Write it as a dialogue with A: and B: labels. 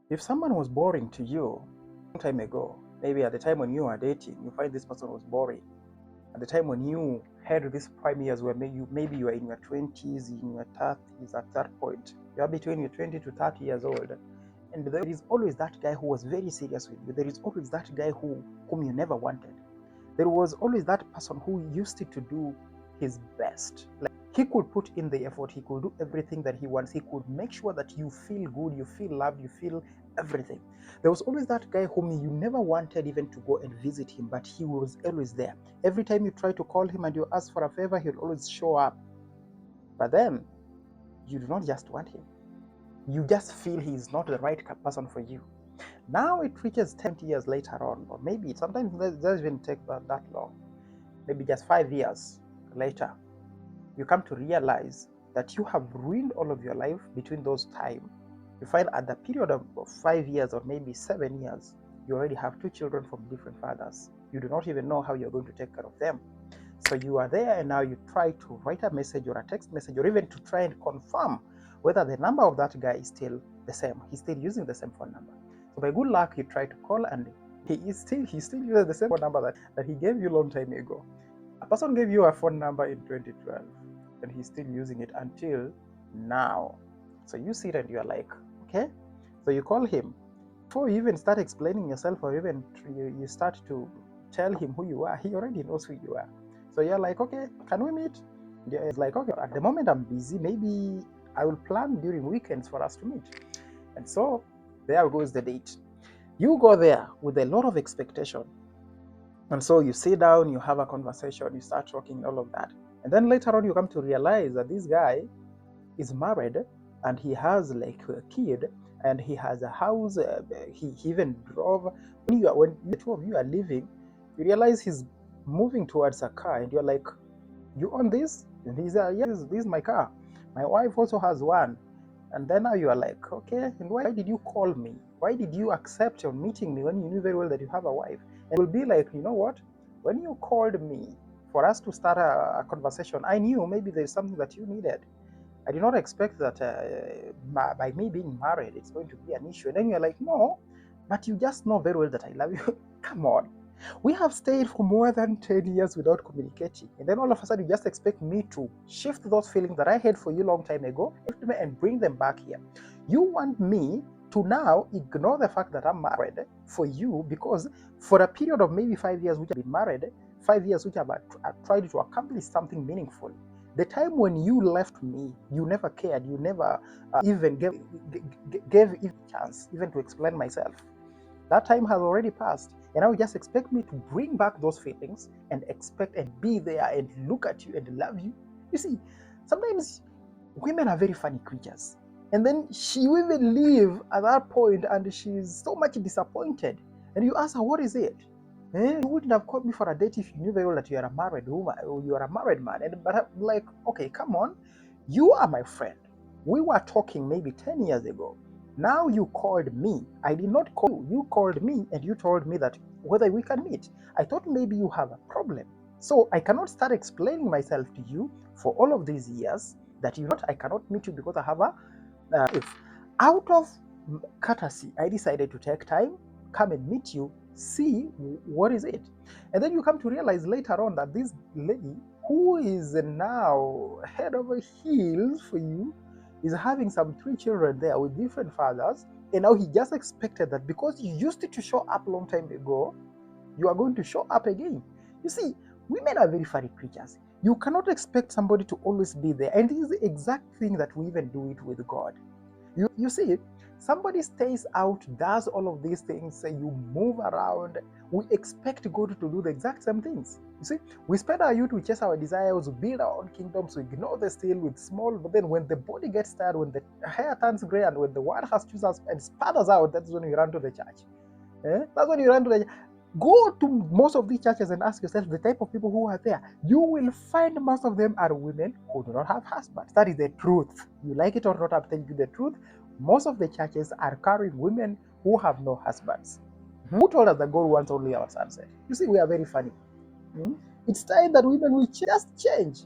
A: If someone was boring to you a long time ago, maybe at the time when you were dating, you find this person was boring. At the time when you had these prime years where maybe you are in your 20s, in your 30s, at that point, you are between your 20 to 30 years old. And there is always that guy who was very serious with you. There is always that guy whom you never wanted. There was always that person who used to do his best. Like he could put in the effort, he could do everything that he wants, he could make sure that you feel good, you feel loved, you feel everything. There was always that guy whom you never wanted even to go and visit him, but he was always there. Every time you try to call him and you ask for a favor, he'll always show up. But then you do not just want him, you just feel he is not the right person for you. Now it reaches 20 years later on, or maybe sometimes it doesn't even take that long, maybe just 5 years later, you come to realize that you have ruined all of your life between those time. You find at the period of 5 years or maybe 7 years, you already have 2 children from different fathers. You do not even know how you're going to take care of them. So you are there and now you try to write a message or a text message or even to try and confirm whether the number of that guy is still the same. He's still using the same phone number. So by good luck, you try to call and he still uses the same phone number that he gave you a long time ago. A person gave you a phone number in 2012 and he's still using it until now. So you sit and you're like, okay. So you call him. Before you even start explaining yourself or even you start to tell him who you are, he already knows who you are. So you're like, okay, can we meet? It's like, okay, at the moment I'm busy. Maybe I will plan during weekends for us to meet. And so there goes the date. You go there with a lot of expectation. And so you sit down, you have a conversation, you start talking, all of that. And then later on, you come to realize that this guy is married and he has like a kid and he has a house. He even drove. When the two of you are living, you realize he's moving towards a car and you're like, you own this? And he's yes, this is my car. My wife also has one. And then now you are like, okay, and why did you call me? Why did you accept on meeting me when you knew very well that you have a wife? And it will be like, you know what? When you called me for us to start a conversation, I knew maybe there's something that you needed. I did not expect that by me being married, it's going to be an issue. And then you're like, no, but you just know very well that I love you. Come on. We have stayed for more than 10 years without communicating. And then all of a sudden, you just expect me to shift those feelings that I had for you a long time ago and bring them back here. You want me to now ignore the fact that I'm married for you because for a period of maybe 5 years, which I've been married, 5 years, which I've tried to accomplish something meaningful. The time when you left me, you never cared. You never even gave a chance even to explain myself. That time has already passed. And now you just expect me to bring back those feelings and expect and be there and look at you and love you. You see, sometimes women are very funny creatures. And then she will even leave at that point and she's so much disappointed. And you ask her, what is it? You wouldn't have called me for a date if you knew very well that you are a married woman or you are a married man. But I'm like, okay, come on. You are my friend. We were talking maybe 10 years ago. Now you called me. I did not call you. You called me and you told me that whether we can meet. I thought maybe you have a problem. So I cannot start explaining myself to you for all of these years that I cannot meet you because I have a if out of courtesy, I decided to take time, come and meet you, see what is it. And then you come to realize later on that this lady who is now head over heels for you is having some 3 children there with different fathers. And now he just expected that because you used to show up a long time ago, you are going to show up again. You see, women are very funny creatures. You cannot expect somebody to always be there. And this is the exact thing that we even do it with God. You see, somebody stays out, does all of these things, you move around. We expect God to do the exact same things. You see, we spend our youth, we chase our desires, we build our own kingdoms, we ignore the still with small, but then when the body gets tired, when the hair turns gray, and when the word has chosen us and spatters out, that's when you run to the church. That's when you run to the church. Go to most of these churches and ask yourself the type of people who are there. You will find most of them are women who do not have husbands. That is the truth. You like it or not, I'm telling you the truth. Most of the churches are carrying women who have no husbands. Who told us that God wants only our sunset? You see, we are very funny. It's time that women will just change.